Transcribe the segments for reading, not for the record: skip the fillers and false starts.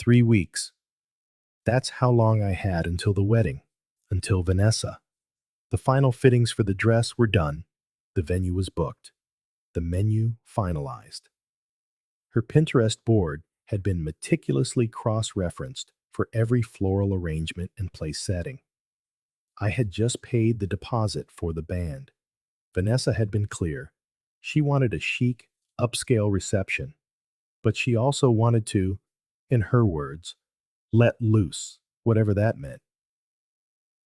3 weeks. That's how long I had until the wedding, until Vanessa. The final fittings for the dress were done. The venue was booked. The menu finalized. Her Pinterest board had been meticulously cross-referenced for every floral arrangement and place setting. I had just paid the deposit for the band. Vanessa had been clear. She wanted a chic, upscale reception, but she also wanted to, in her words, let loose, whatever that meant.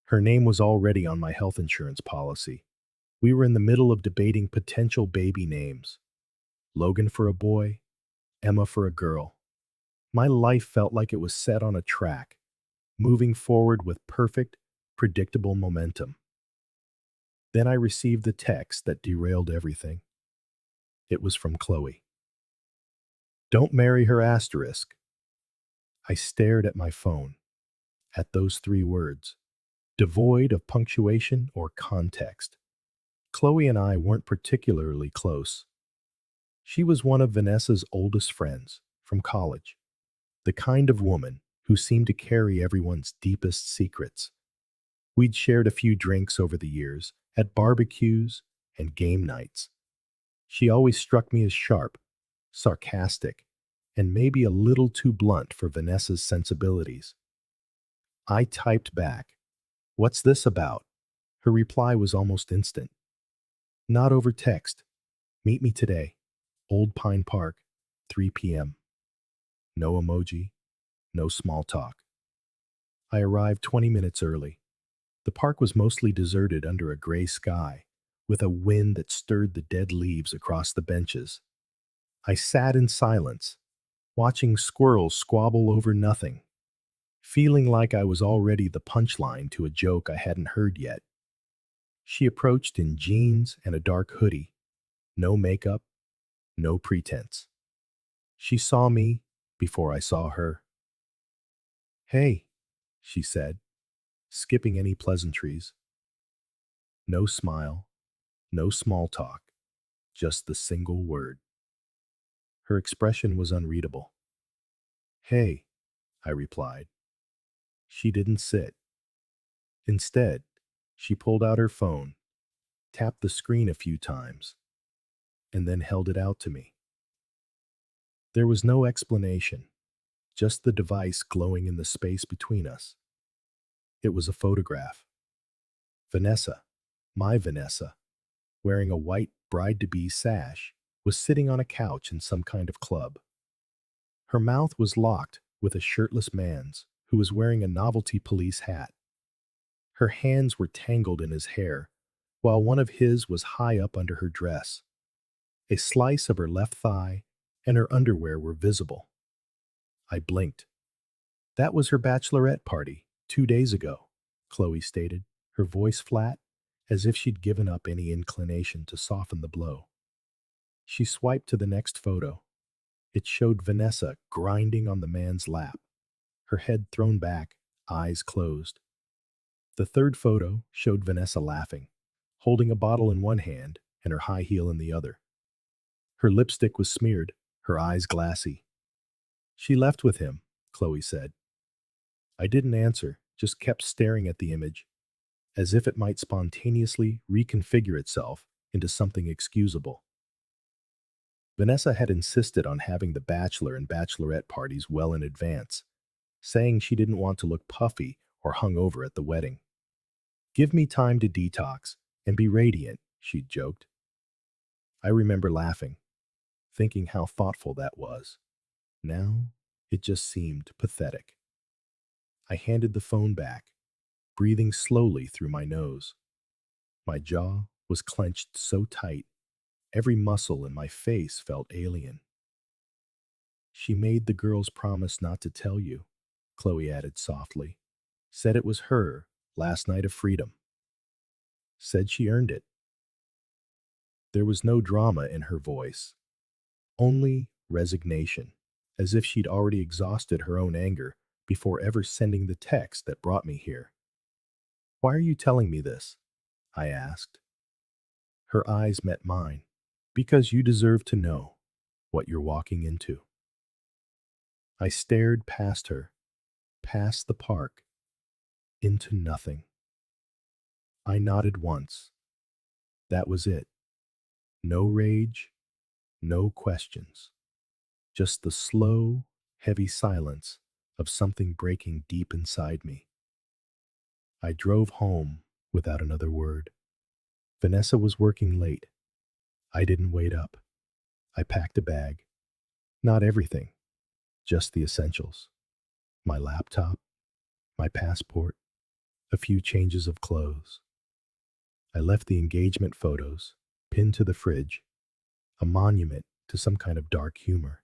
Her name was already on my health insurance policy. We were in the middle of debating potential baby names. Logan for a boy, Emma for a girl. My life felt like it was set on a track, moving forward with perfect, predictable momentum. Then I received the text that derailed everything. It was from Chloe. Don't marry her asterisk. I stared at my phone, at those 3 words, devoid of punctuation or context. Chloe and I weren't particularly close. She was one of Vanessa's oldest friends from college, the kind of woman who seemed to carry everyone's deepest secrets. We'd shared a few drinks over the years, at barbecues and game nights. She always struck me as sharp, sarcastic, and maybe a little too blunt for Vanessa's sensibilities. I typed back, "What's this about?" Her reply was almost instant. "Not over text. Meet me today. Old Pine Park, 3 p.m. No emoji, no small talk. I arrived 20 minutes early. The park was mostly deserted under a gray sky, with a wind that stirred the dead leaves across the benches. I sat in silence, watching squirrels squabble over nothing, feeling like I was already the punchline to a joke I hadn't heard yet. She approached in jeans and a dark hoodie, no makeup, no pretense. She saw me before I saw her. "Hey," she said, skipping any pleasantries. No smile, no small talk, just the single word. Her expression was unreadable. "Hey," I replied. She didn't sit. Instead, she pulled out her phone, tapped the screen a few times, and then held it out to me. There was no explanation, just the device glowing in the space between us. It was a photograph. Vanessa, my Vanessa, wearing a white bride-to-be sash, was sitting on a couch in some kind of club. Her mouth was locked with a shirtless man's who was wearing a novelty police hat. Her hands were tangled in his hair, while one of his was high up under her dress. A slice of her left thigh and her underwear were visible. I blinked. "That was her bachelorette party 2 days ago," Chloe stated, her voice flat, as if she'd given up any inclination to soften the blow. She swiped to the next photo. It showed Vanessa grinding on the man's lap, her head thrown back, eyes closed. The third photo showed Vanessa laughing, holding a bottle in one hand and her high heel in the other. Her lipstick was smeared, her eyes glassy. "She left with him," Chloe said. I didn't answer, just kept staring at the image, as if it might spontaneously reconfigure itself into something excusable. Vanessa had insisted on having the bachelor and bachelorette parties well in advance, saying she didn't want to look puffy or hungover at the wedding. "Give me time to detox and be radiant," she'd joked. I remember laughing, thinking how thoughtful that was. Now, it just seemed pathetic. I handed the phone back, breathing slowly through my nose. My jaw was clenched so tight, every muscle in my face felt alien. "She made the girls promise not to tell you," Chloe added softly. "Said it was her last night of freedom. Said she earned it." There was no drama in her voice, only resignation, as if she'd already exhausted her own anger before ever sending the text that brought me here. "Why are you telling me this?" I asked. Her eyes met mine. "Because you deserve to know what you're walking into." I stared past her, past the park, into nothing. I nodded once. That was it. No rage, no questions. Just the slow, heavy silence of something breaking deep inside me. I drove home without another word. Vanessa was working late. I didn't wait up. I packed a bag. Not everything, just the essentials. My laptop, my passport, a few changes of clothes. I left the engagement photos, pinned to the fridge, a monument to some kind of dark humor.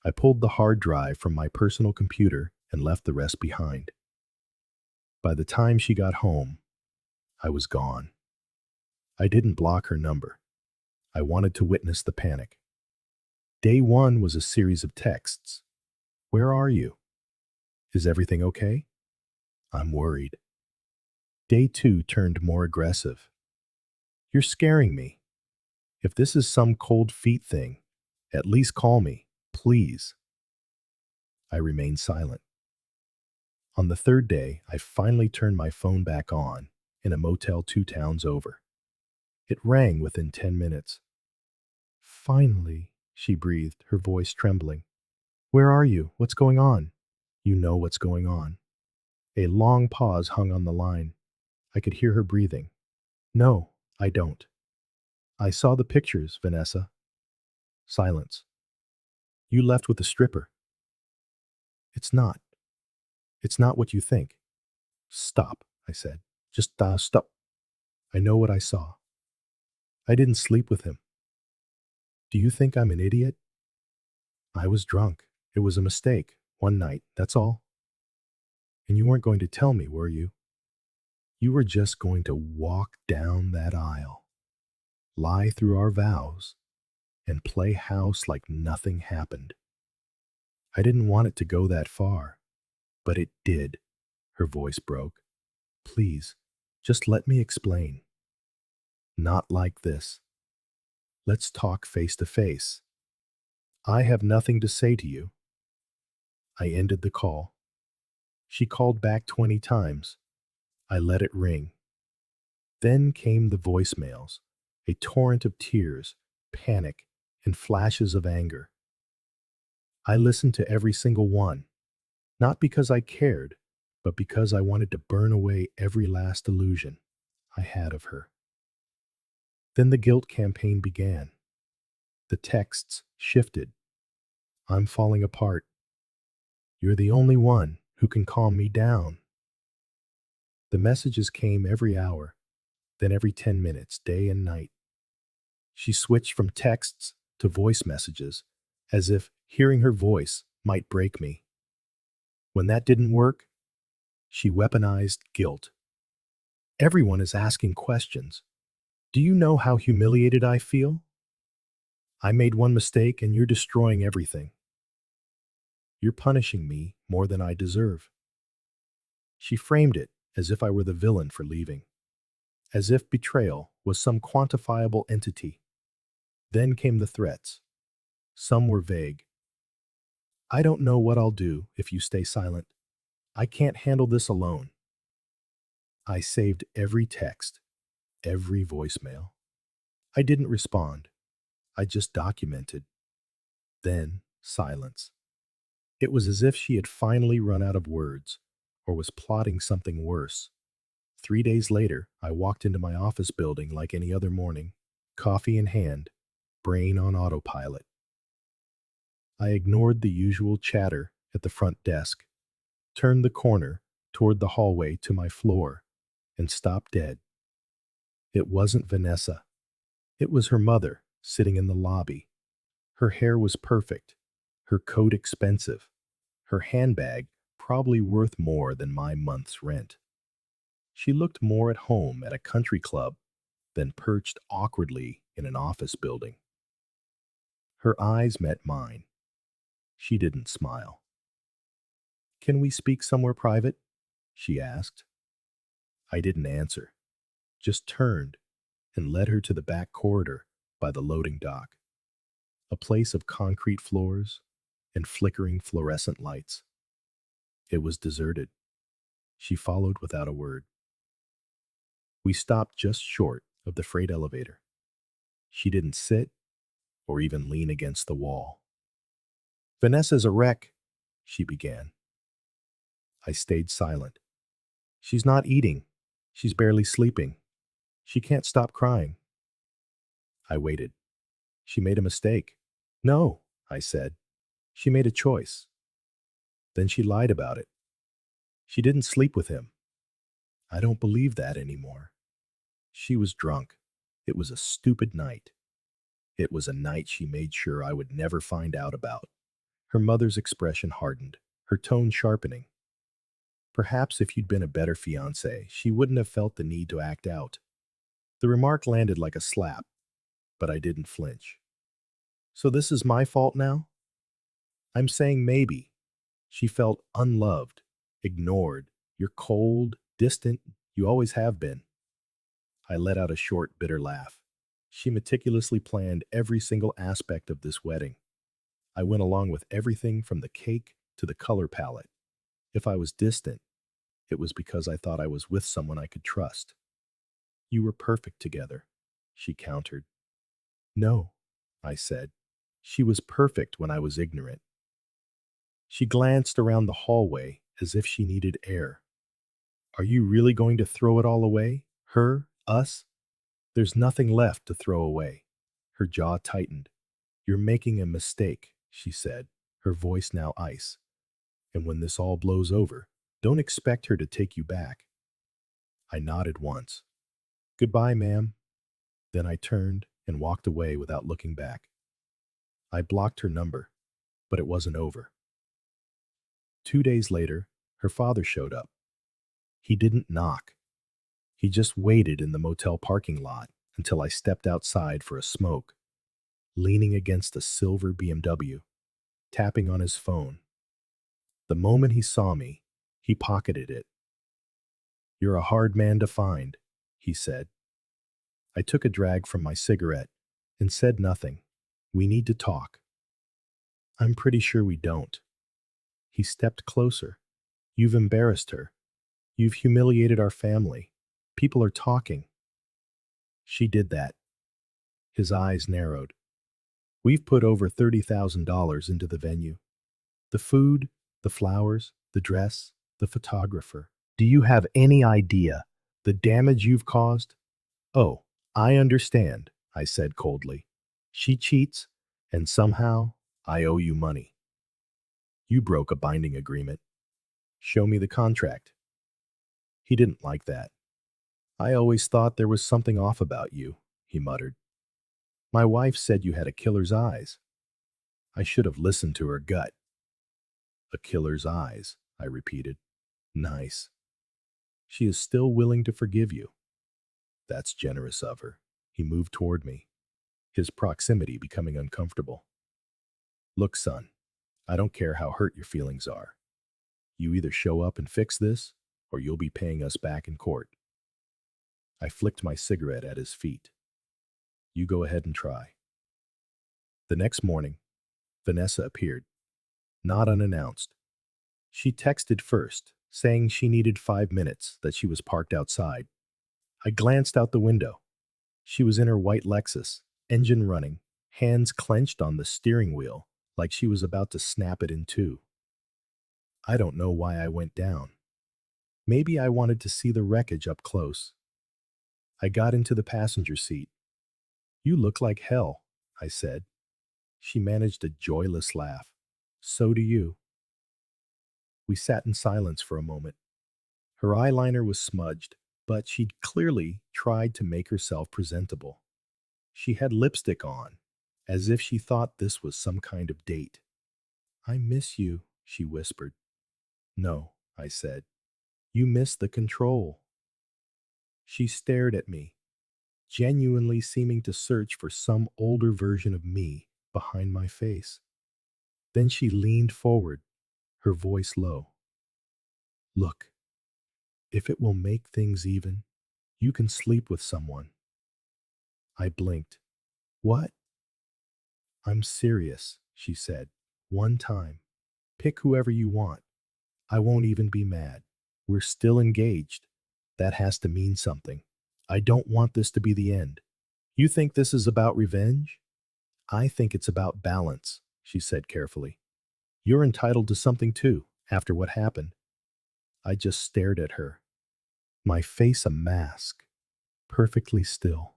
I pulled the hard drive from my personal computer and left the rest behind. By the time she got home, I was gone. I didn't block her number. I wanted to witness the panic. Day one was a series of texts. Where are you? Is everything okay? I'm worried. Day two turned more aggressive. You're scaring me. If this is some cold feet thing, at least call me, please. I remained silent. On the third day, I finally turned my phone back on in a motel 2 towns over. It rang within 10 minutes. Finally, she breathed, her voice trembling. Where are you? What's going on? You know what's going on. A long pause hung on the line. I could hear her breathing. No, I don't. I saw the pictures, Vanessa. Silence. You left with a stripper. It's not. It's not what you think. Stop, I said. Just stop. I know what I saw. I didn't sleep with him. Do you think I'm an idiot? I was drunk. It was a mistake. One night, that's all. And you weren't going to tell me, were you? You were just going to walk down that aisle, lie through our vows, and play house like nothing happened. I didn't want it to go that far, but it did. Her voice broke. Please, just let me explain. Not like this. Let's talk face to face. I have nothing to say to you. I ended the call. She called back 20 times. I let it ring. Then came the voicemails, a torrent of tears, panic, and flashes of anger. I listened to every single one, not because I cared, but because I wanted to burn away every last illusion I had of her. Then the guilt campaign began. The texts shifted. I'm falling apart. You're the only one who can calm me down. The messages came every hour, then every 10 minutes, day and night. She switched from texts to voice messages, as if hearing her voice might break me. When that didn't work, she weaponized guilt. Everyone is asking questions. Do you know how humiliated I feel? I made one mistake and you're destroying everything. You're punishing me more than I deserve. She framed it as if I were the villain for leaving, as if betrayal was some quantifiable entity. Then came the threats. Some were vague. I don't know what I'll do if you stay silent. I can't handle this alone. I saved every text, every voicemail. I didn't respond. I just documented. Then silence. It was as if she had finally run out of words or was plotting something worse. 3 days later, I walked into my office building like any other morning, coffee in hand, brain on autopilot. I ignored the usual chatter at the front desk, turned the corner toward the hallway to my floor, and stopped dead. It wasn't Vanessa. It was her mother sitting in the lobby. Her hair was perfect, her coat expensive, her handbag probably worth more than my month's rent. She looked more at home at a country club than perched awkwardly in an office building. Her eyes met mine. She didn't smile. Can we speak somewhere private? She asked. I didn't answer, just turned and led her to the back corridor by the loading dock. A place of concrete floors, and flickering fluorescent lights. It was deserted. She followed without a word. We stopped just short of the freight elevator. She didn't sit or even lean against the wall. "Vanessa's a wreck," she began. I stayed silent. "She's not eating. She's barely sleeping. She can't stop crying." I waited. "She made a mistake." "No," I said. "She made a choice." "Then she lied about it. She didn't sleep with him." "I don't believe that anymore." "She was drunk. It was a stupid night. It was a night she made sure I would never find out about." Her mother's expression hardened, her tone sharpening. "Perhaps if you'd been a better fiancé, she wouldn't have felt the need to act out." The remark landed like a slap, but I didn't flinch. "So this is my fault now?" "I'm saying maybe. She felt unloved, ignored. You're cold, distant. You always have been." I let out a short, bitter laugh. She meticulously planned every single aspect of this wedding. I went along with everything from the cake to the color palette. If I was distant, it was because I thought I was with someone I could trust. "You were perfect together," she countered. "No," I said. "She was perfect when I was ignorant." She glanced around the hallway as if she needed air. "Are you really going to throw it all away? Her? Us?" "There's nothing left to throw away." Her jaw tightened. "You're making a mistake," she said, her voice now ice. "And when this all blows over, don't expect her to take you back." I nodded once. "Goodbye, ma'am." Then I turned and walked away without looking back. I blocked her number, but it wasn't over. 2 days later, her father showed up. He didn't knock. He just waited in the motel parking lot until I stepped outside for a smoke, leaning against a silver BMW, tapping on his phone. The moment he saw me, he pocketed it. "You're a hard man to find," he said. I took a drag from my cigarette and said nothing. "We need to talk." "I'm pretty sure we don't." He stepped closer. "You've embarrassed her. You've humiliated our family. People are talking." "She did that." His eyes narrowed. "We've put over $30,000 into the venue. The food, the flowers, the dress, the photographer. Do you have any idea the damage you've caused?" "Oh, I understand," I said coldly. "She cheats, and somehow I owe you money." "You broke a binding agreement." "Show me the contract." He didn't like that. "I always thought there was something off about you," he muttered. "My wife said you had a killer's eyes." I should have listened to her gut. "A killer's eyes," I repeated. "Nice. She is still willing to forgive you." "That's generous of her." He moved toward me, his proximity becoming uncomfortable. "Look, son, I don't care how hurt your feelings are. You either show up and fix this, or you'll be paying us back in court." I flicked my cigarette at his feet. "You go ahead and try." The next morning, Vanessa appeared, not unannounced. She texted first, saying she needed 5 minutes, that she was parked outside. I glanced out the window. She was in her white Lexus, engine running, hands clenched on the steering wheel, like she was about to snap it in two. I don't know why I went down. Maybe I wanted to see the wreckage up close. I got into the passenger seat. "You look like hell," I said. She managed a joyless laugh. "So do you." We sat in silence for a moment. Her eyeliner was smudged, but she'd clearly tried to make herself presentable. She had lipstick on, as if she thought this was some kind of date. "I miss you," she whispered. "No," I said. "You miss the control." She stared at me, genuinely seeming to search for some older version of me behind my face. Then she leaned forward, her voice low. "Look, if it will make things even, you can sleep with someone." I blinked. "What?" "I'm serious," she said. One time. Pick whoever you want. I won't even be mad. We're still engaged. That has to mean something. I don't want this to be the end. You think this is about revenge? I think it's about balance, she said carefully. You're entitled to something too, after what happened. I just stared at her, my face a mask, perfectly still.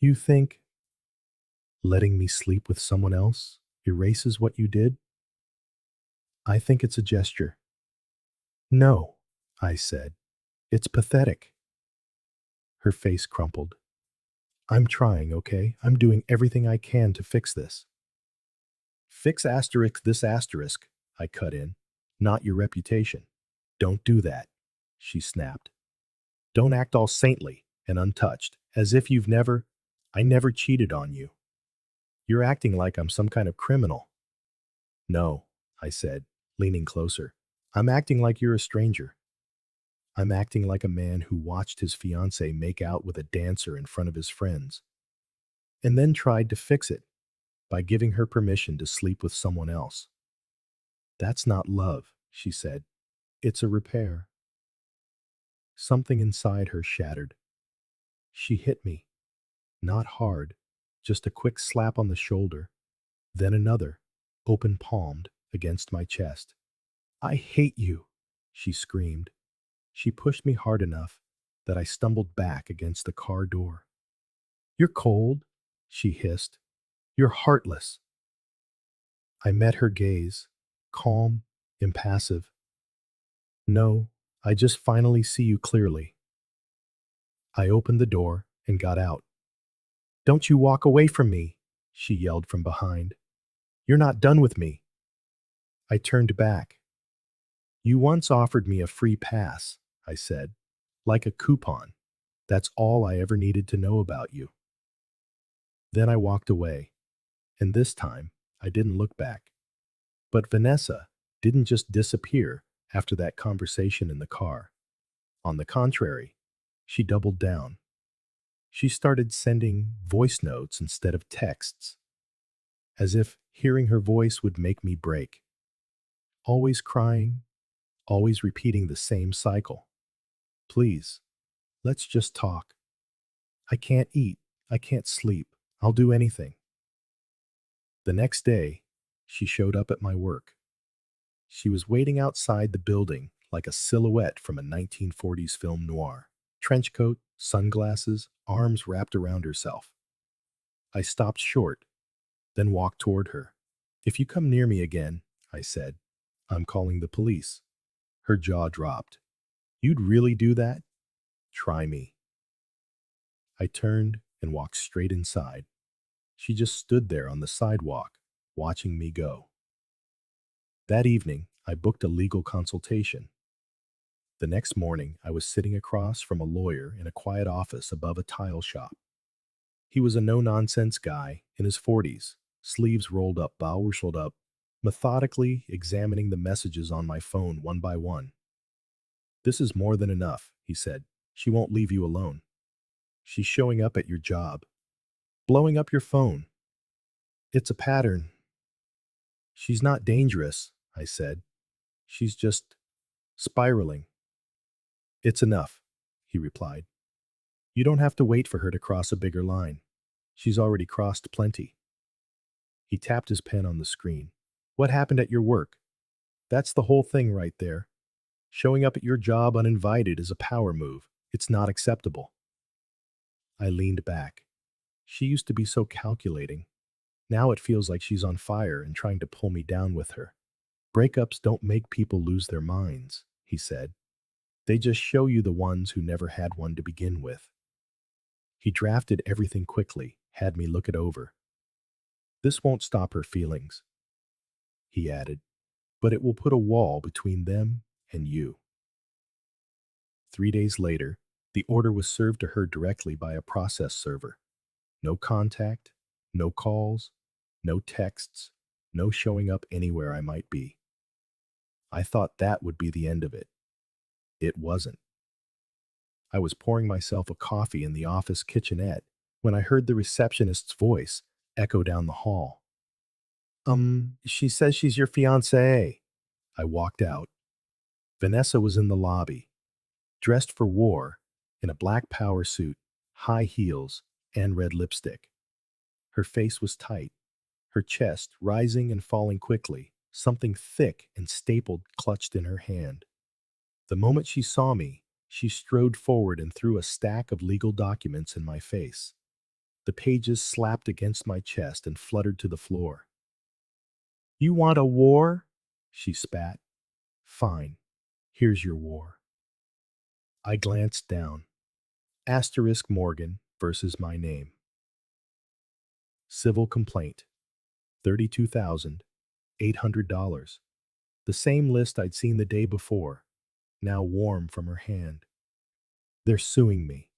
You think letting me sleep with someone else erases what you did? I think it's a gesture. No, I said. It's pathetic. Her face crumpled. I'm trying, okay? I'm doing everything I can to fix this. Fix asterisk this asterisk, I cut in. Not your reputation. Don't do that, she snapped. Don't act all saintly and untouched, as if I never cheated on you. You're acting like I'm some kind of criminal. No, I said, leaning closer. I'm acting like you're a stranger. I'm acting like a man who watched his fiancée make out with a dancer in front of his friends, and then tried to fix it by giving her permission to sleep with someone else. That's not love, she said. It's a repair. Something inside her shattered. She hit me, not hard, just a quick slap on the shoulder, then another, open palmed, against my chest. I hate you, she screamed. She pushed me hard enough that I stumbled back against the car door. You're cold, she hissed. You're heartless. I met her gaze, calm, impassive. No, I just finally see you clearly. I opened the door and got out. Don't you walk away from me, she yelled from behind. You're not done with me. I turned back. You once offered me a free pass, I said, like a coupon. That's all I ever needed to know about you. Then I walked away, and this time I didn't look back. But Vanessa didn't just disappear after that conversation in the car. On the contrary, she doubled down. She started sending voice notes instead of texts, as if hearing her voice would make me break. Always crying, always repeating the same cycle. Please, let's just talk. I can't eat. I can't sleep. I'll do anything. The next day, she showed up at my work. She was waiting outside the building like a silhouette from a 1940s film noir. Trench coat, sunglasses, arms wrapped around herself. I stopped short, then walked toward her. If you come near me again, I said, I'm calling the police. Her jaw dropped. You'd really do that? Try me. I turned and walked straight inside. She just stood there on the sidewalk, watching me go. That evening, I booked a legal consultation. The next morning, I was sitting across from a lawyer in a quiet office above a tile shop. He was a no-nonsense guy in his 40s, sleeves rolled up, brows rolled up, methodically examining the messages on my phone one by one. This is more than enough, he said. She won't leave you alone. She's showing up at your job, blowing up your phone. It's a pattern. She's not dangerous, I said. She's just spiraling. It's enough, he replied. You don't have to wait for her to cross a bigger line. She's already crossed plenty. He tapped his pen on the screen. What happened at your work? That's the whole thing right there. Showing up at your job uninvited is a power move. It's not acceptable. I leaned back. She used to be so calculating. Now it feels like she's on fire and trying to pull me down with her. Breakups don't make people lose their minds, he said. They just show you the ones who never had one to begin with. He drafted everything quickly, had me look it over. This won't stop her feelings, he added, but it will put a wall between them and you. 3 days later, the order was served to her directly by a process server. No contact, no calls, no texts, no showing up anywhere I might be. I thought that would be the end of it. It wasn't. I was pouring myself a coffee in the office kitchenette when I heard the receptionist's voice echo down the hall. She says she's your fiancée. I walked out. Vanessa was in the lobby, dressed for war, in a black power suit, high heels, and red lipstick. Her face was tight, her chest rising and falling quickly, something thick and stapled clutched in her hand. The moment she saw me, she strode forward and threw a stack of legal documents in my face. The pages slapped against my chest and fluttered to the floor. You want a war? She spat. Fine. Here's your war. I glanced down. Asterisk Morgan versus my name. Civil complaint. $32,800. The same list I'd seen the day before, now warm from her hand. They're suing me.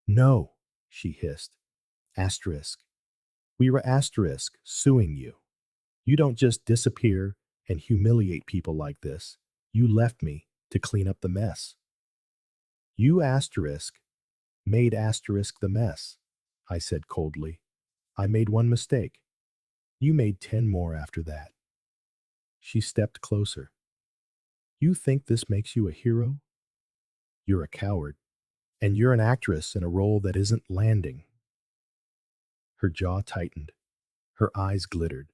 No, she hissed. Asterisk. We were asterisk suing you. You don't just disappear and humiliate people like this. You left me to clean up the mess. You asterisk made asterisk the mess, I said coldly. I made one mistake. You made 10 more after that. She stepped closer. You think this makes you a hero? You're a coward, and you're an actress in a role that isn't landing. Her jaw tightened. Her eyes glittered,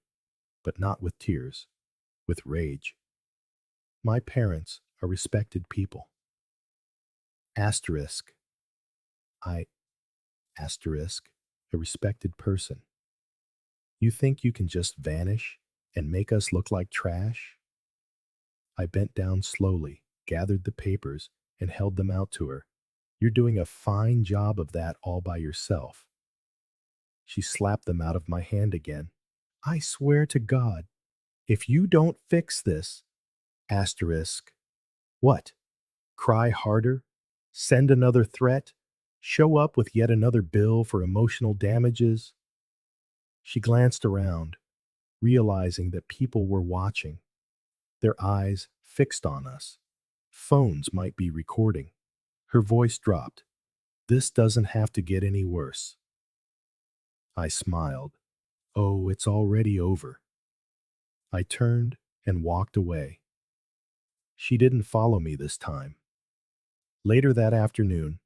but not with tears, with rage. My parents are respected people. Asterisk. I, asterisk, a respected person. You think you can just vanish and make us look like trash? I bent down slowly, gathered the papers, and held them out to her. You're doing a fine job of that all by yourself. She slapped them out of my hand again. I swear to God, if you don't fix this, asterisk, what? Cry harder? Send another threat? Show up with yet another bill for emotional damages? She glanced around, realizing that people were watching, their eyes fixed on us. Phones might be recording. Her voice dropped. This doesn't have to get any worse. I smiled. Oh, it's already over. I turned and walked away. She didn't follow me this time. Later that afternoon,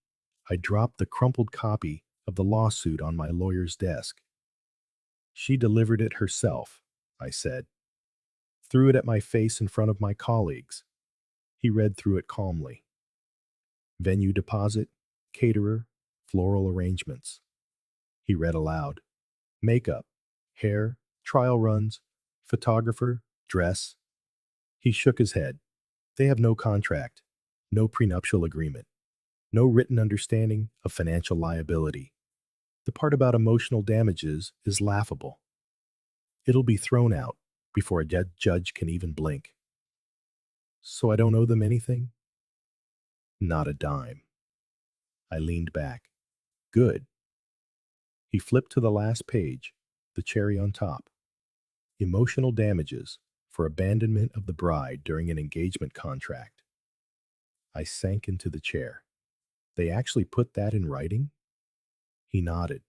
I dropped the crumpled copy of the lawsuit on my lawyer's desk. She delivered it herself, I said. Threw it at my face in front of my colleagues. He read through it calmly. Venue deposit, caterer, floral arrangements. He read aloud. Makeup, hair, trial runs, photographer, dress. He shook his head. They have no contract, no prenuptial agreement, no written understanding of financial liability. The part about emotional damages is laughable. It'll be thrown out before a judge can even blink. So I don't owe them anything? Not a dime. I leaned back. Good. He flipped to the last page, the cherry on top. Emotional damages for abandonment of the bride during an engagement contract. I sank into the chair. They actually put that in writing? He nodded.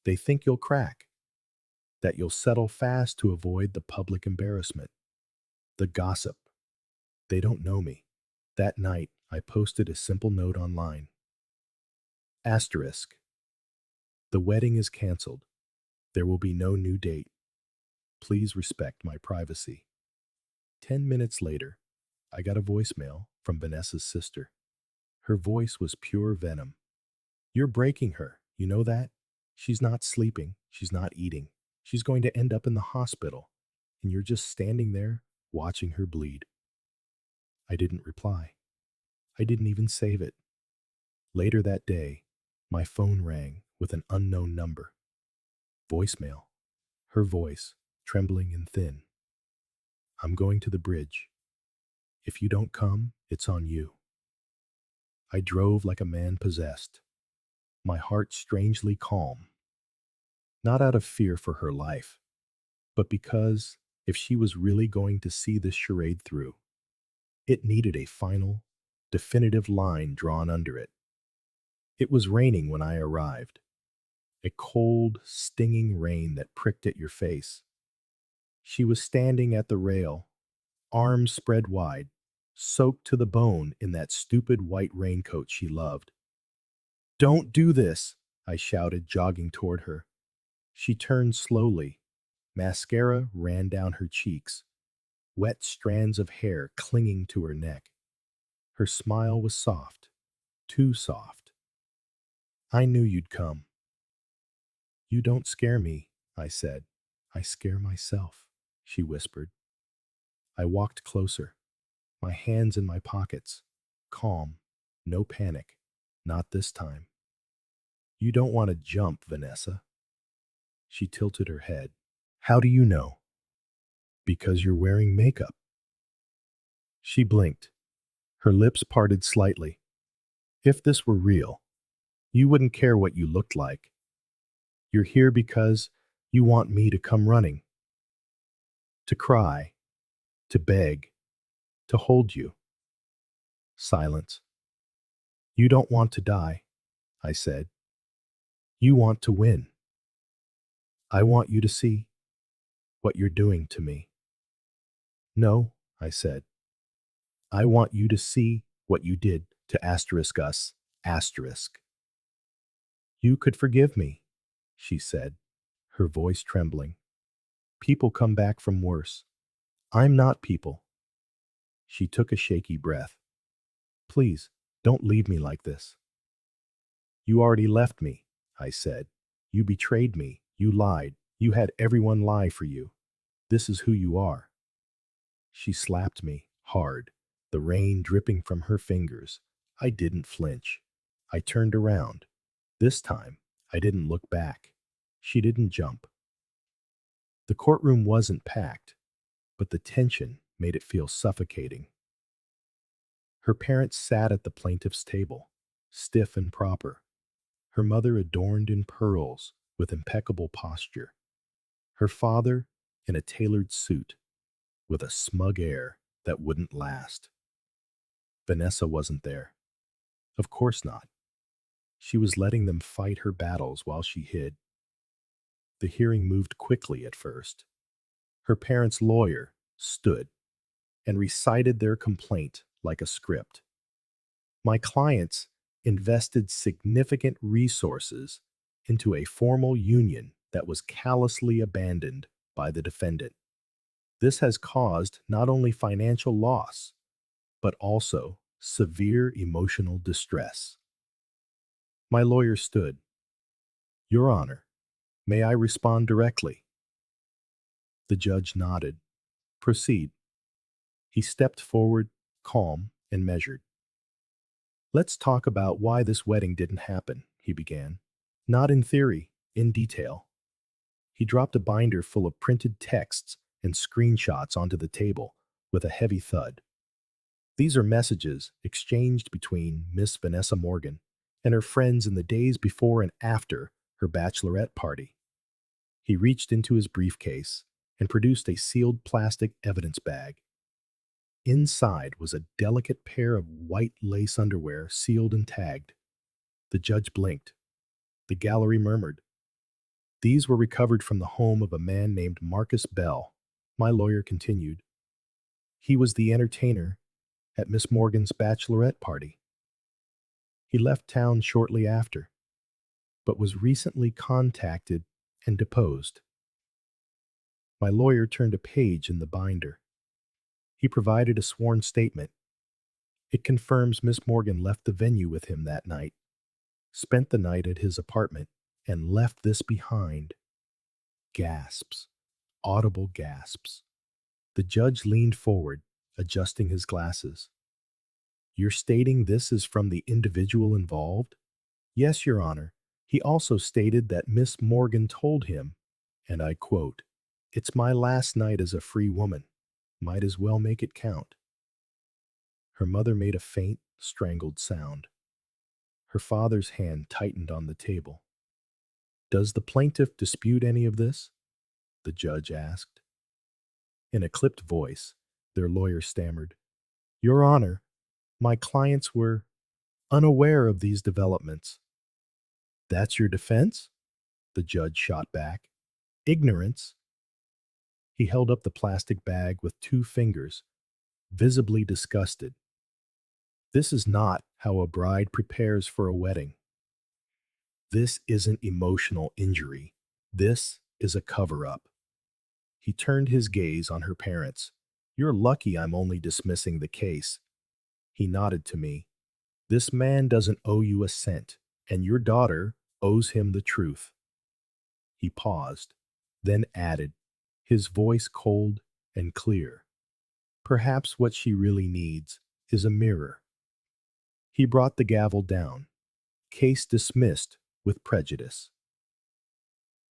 They think you'll crack, that you'll settle fast to avoid the public embarrassment, the gossip. They don't know me. That night, I posted a simple note online. Asterisk. The wedding is canceled. There will be no new date. Please respect my privacy. 10 minutes later, I got a voicemail from Vanessa's sister. Her voice was pure venom. You're breaking her, you know that? She's not sleeping, she's not eating. She's going to end up in the hospital, and you're just standing there watching her bleed. I didn't reply. I didn't even save it. Later that day, my phone rang with an unknown number. Voicemail. Her voice, trembling and thin. I'm going to the bridge. If you don't come, it's on you. I drove like a man possessed, my heart strangely calm. Not out of fear for her life, but because if she was really going to see this charade through, it needed a final, definitive line drawn under it. It was raining when I arrived, a cold, stinging rain that pricked at your face. She was standing at the rail, arms spread wide, soaked to the bone in that stupid white raincoat she loved. "Don't do this!" I shouted, jogging toward her. She turned slowly. Mascara ran down her cheeks, wet strands of hair clinging to her neck. Her smile was soft, too soft. "I knew you'd come." "You don't scare me," I said. "I scare myself," she whispered. I walked closer, my hands in my pockets, calm, no panic, not this time. "You don't want to jump, Vanessa." She tilted her head. "How do you know?" "Because you're wearing makeup." She blinked, her lips parted slightly. "If this were real, you wouldn't care what you looked like. You're here because you want me to come running, to cry, to beg, to hold you." Silence. "You don't want to die," I said. "You want to win. I want you to see what you're doing to me." "No," I said. "I want you to see what you did to asterisk us, asterisk." "You could forgive me," she said, her voice trembling. "People come back from worse. I'm not people." She took a shaky breath. "Please, don't leave me like this." "You already left me," I said. "You betrayed me. You lied. You had everyone lie for you. This is who you are." She slapped me, hard, the rain dripping from her fingers. I didn't flinch. I turned around. This time, I didn't look back. She didn't jump. The courtroom wasn't packed, but the tension made it feel suffocating. Her parents sat at the plaintiff's table, stiff and proper. Her mother adorned in pearls with impeccable posture. Her father in a tailored suit with a smug air that wouldn't last. Vanessa wasn't there. Of course not. She was letting them fight her battles while she hid. The hearing moved quickly at first. Her parents' lawyer stood and recited their complaint like a script. My clients invested significant resources into a formal union that was callously abandoned by the defendant. This has caused not only financial loss, but also severe emotional distress. My lawyer stood. "Your Honor, may I respond directly?" The judge nodded. "Proceed." He stepped forward, calm and measured. "Let's talk about why this wedding didn't happen," he began. "Not in theory, in detail." He dropped a binder full of printed texts and screenshots onto the table with a heavy thud. "These are messages exchanged between Miss Vanessa Morgan and her friends in the days before and after her bachelorette party." He reached into his briefcase and produced a sealed plastic evidence bag. Inside was a delicate pair of white lace underwear sealed and tagged. The judge blinked. The gallery murmured. "These were recovered from the home of a man named Marcus Bell." My lawyer continued. "He was the entertainer at Miss Morgan's bachelorette party. He left town shortly after, but was recently contacted and deposed." My lawyer turned a page in the binder. He provided a sworn statement. It confirms Miss Morgan left the venue with him that night, spent the night at his apartment, and left this behind. Gasps, audible gasps. The judge leaned forward, adjusting his glasses. "You're stating this is from the individual involved?" "Yes, Your Honor. He also stated that Miss Morgan told him, and I quote, 'It's my last night as a free woman. Might as well make it count.'" Her mother made a faint, strangled sound. Her father's hand tightened on the table. "Does the plaintiff dispute any of this?" the judge asked. In a clipped voice, their lawyer stammered, "Your Honor, my clients were unaware of these developments." "That's your defense?" the judge shot back. "Ignorance?" He held up the plastic bag with two fingers, visibly disgusted. This is not how a bride prepares for a wedding. This isn't emotional injury. This is a cover-up. He turned his gaze on her parents. You're lucky I'm only dismissing the case. He nodded to me. This man doesn't owe you a cent, and your daughter owes him the truth. He paused, then added, his voice cold and clear. Perhaps what she really needs is a mirror. He brought the gavel down. Case dismissed with prejudice.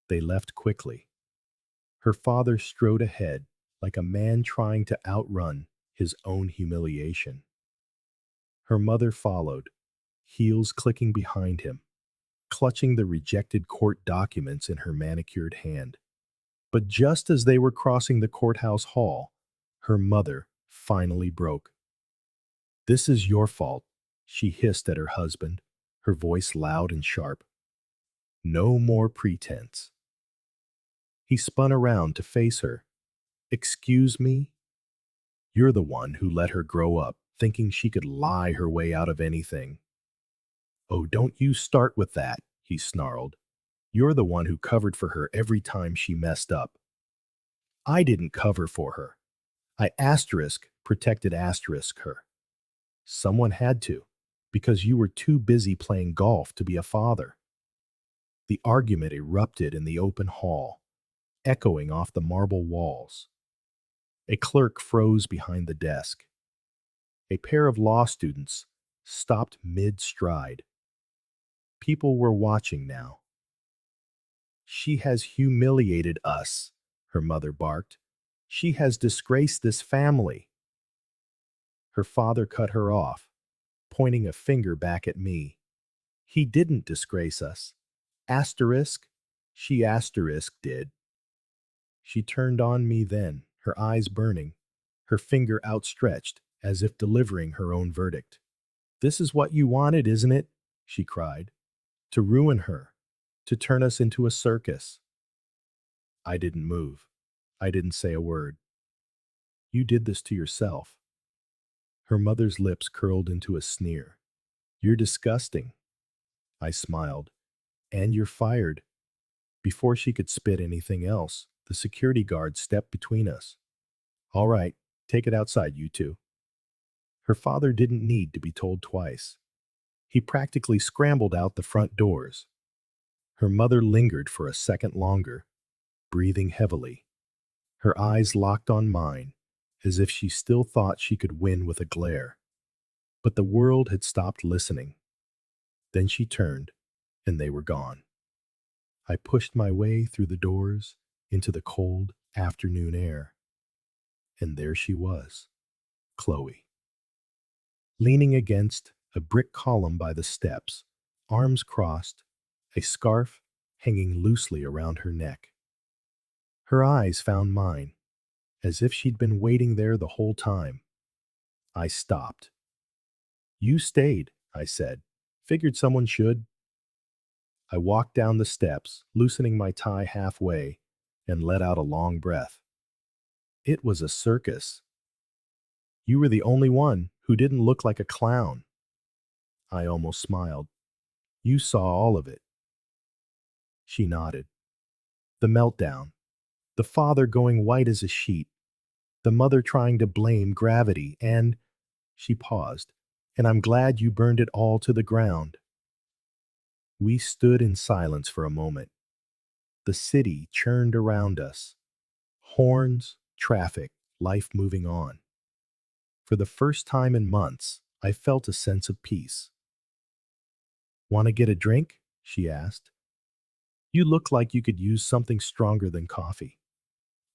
They left quickly. Her father strode ahead like a man trying to outrun his own humiliation. Her mother followed, heels clicking behind him, clutching the rejected court documents in her manicured hand. But just as they were crossing the courthouse hall, her mother finally broke. This is your fault, she hissed at her husband, her voice loud and sharp. No more pretense. He spun around to face her. Excuse me? You're the one who let her grow up, thinking she could lie her way out of anything. Oh, don't you start with that, he snarled. You're the one who covered for her every time she messed up. I didn't cover for her. I protected her. Someone had to, because you were too busy playing golf to be a father. The argument erupted in the open hall, echoing off the marble walls. A clerk froze behind the desk. A pair of law students stopped mid-stride. People were watching now. She has humiliated us, her mother barked. She has disgraced this family. Her father cut her off, pointing a finger back at me. He didn't disgrace us. She did. She turned on me then, her eyes burning, her finger outstretched as if delivering her own verdict. This is what you wanted, isn't it? She cried. To ruin her, to turn us into a circus. I didn't move. I didn't say a word. You did this to yourself. Her mother's lips curled into a sneer. You're disgusting. I smiled. And you're fired. Before she could spit anything else, the security guard stepped between us. All right, take it outside, you two. Her father didn't need to be told twice. He practically scrambled out the front doors. Her mother lingered for a second longer, breathing heavily. Her eyes locked on mine, as if she still thought she could win with a glare. But the world had stopped listening. Then she turned, and they were gone. I pushed my way through the doors into the cold afternoon air. And there she was, Chloe. Leaning against a brick column by the steps, arms crossed, a scarf hanging loosely around her neck. Her eyes found mine, as if she'd been waiting there the whole time. I stopped. You stayed, I said. Figured someone should. I walked down the steps, loosening my tie halfway, and let out a long breath. It was a circus. You were the only one who didn't look like a clown. I almost smiled. You saw all of it. She nodded. The meltdown. The father going white as a sheet. The mother trying to blame gravity and... She paused. And I'm glad you burned it all to the ground. We stood in silence for a moment. The city churned around us. Horns, traffic, life moving on. For the first time in months, I felt a sense of peace. Want to get a drink? She asked. You look like you could use something stronger than coffee.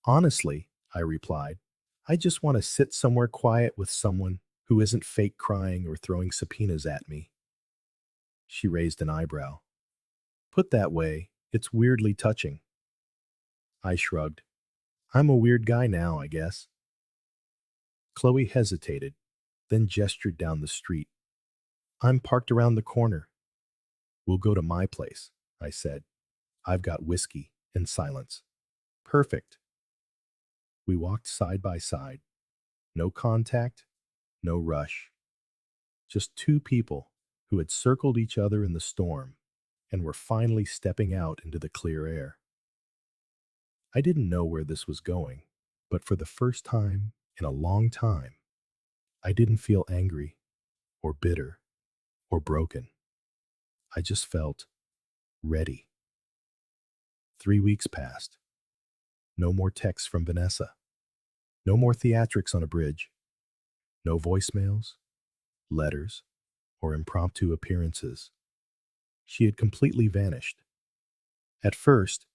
Honestly, I replied, I just want to sit somewhere quiet with someone who isn't fake crying or throwing subpoenas at me. She raised an eyebrow. Put that way, it's weirdly touching. I shrugged. I'm a weird guy now, I guess. Chloe hesitated, then gestured down the street. I'm parked around the corner. We'll go to my place, I said. I've got whiskey and silence. Perfect. We walked side by side. No contact, no rush. Just two people who had circled each other in the storm and were finally stepping out into the clear air. I didn't know where this was going, but for the first time in a long time, I didn't feel angry or bitter or broken. I just felt ready. 3 weeks passed. No more texts from Vanessa. No more theatrics on a bridge. No voicemails, letters, or impromptu appearances. She had completely vanished. At first,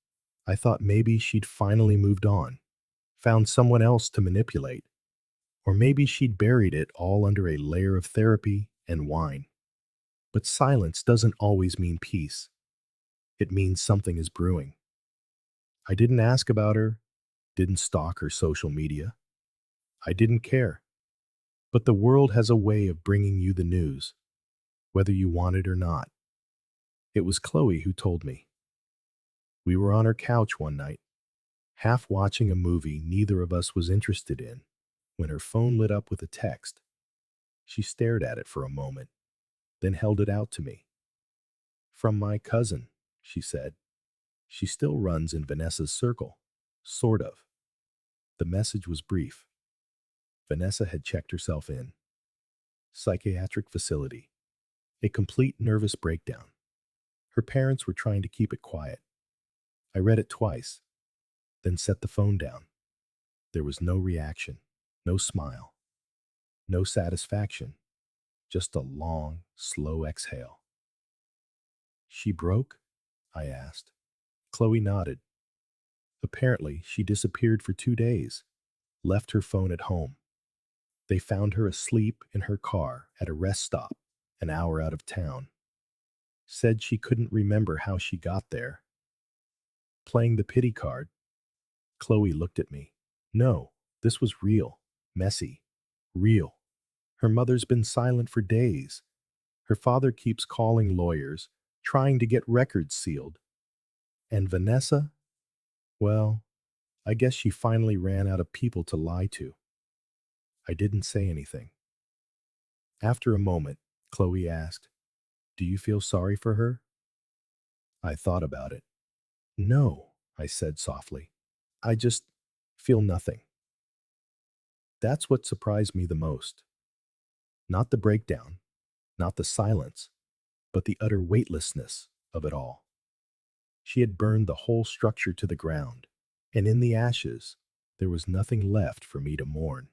I thought maybe she'd finally moved on, found someone else to manipulate, or maybe she'd buried it all under a layer of therapy and wine. But silence doesn't always mean peace. It means something is brewing. I didn't ask about her, didn't stalk her social media. I didn't care. But the world has a way of bringing you the news, whether you want it or not. It was Chloe who told me. We were on her couch one night, half watching a movie neither of us was interested in, when her phone lit up with a text. She stared at it for a moment, then held it out to me. From my cousin, she said. She still runs in Vanessa's circle. Sort of. The message was brief. Vanessa had checked herself in. Psychiatric facility. A complete nervous breakdown. Her parents were trying to keep it quiet. I read it twice, then set the phone down. There was no reaction, no smile, no satisfaction, just a long, slow exhale. She broke? I asked. Chloe nodded. Apparently, she disappeared for 2 days, left her phone at home. They found her asleep in her car at a rest stop, an hour out of town. Said she couldn't remember how she got there. Playing the pity card, Chloe looked at me. No, this was real, messy, real. Her mother's been silent for days. Her father keeps calling lawyers, trying to get records sealed. And Vanessa? Well, I guess she finally ran out of people to lie to. I didn't say anything. After a moment, Chloe asked, "Do you feel sorry for her?" I thought about it. No, I said softly. I just feel nothing. That's what surprised me the most. Not the breakdown, not the silence, but the utter weightlessness of it all. She had burned the whole structure to the ground, and in the ashes, there was nothing left for me to mourn.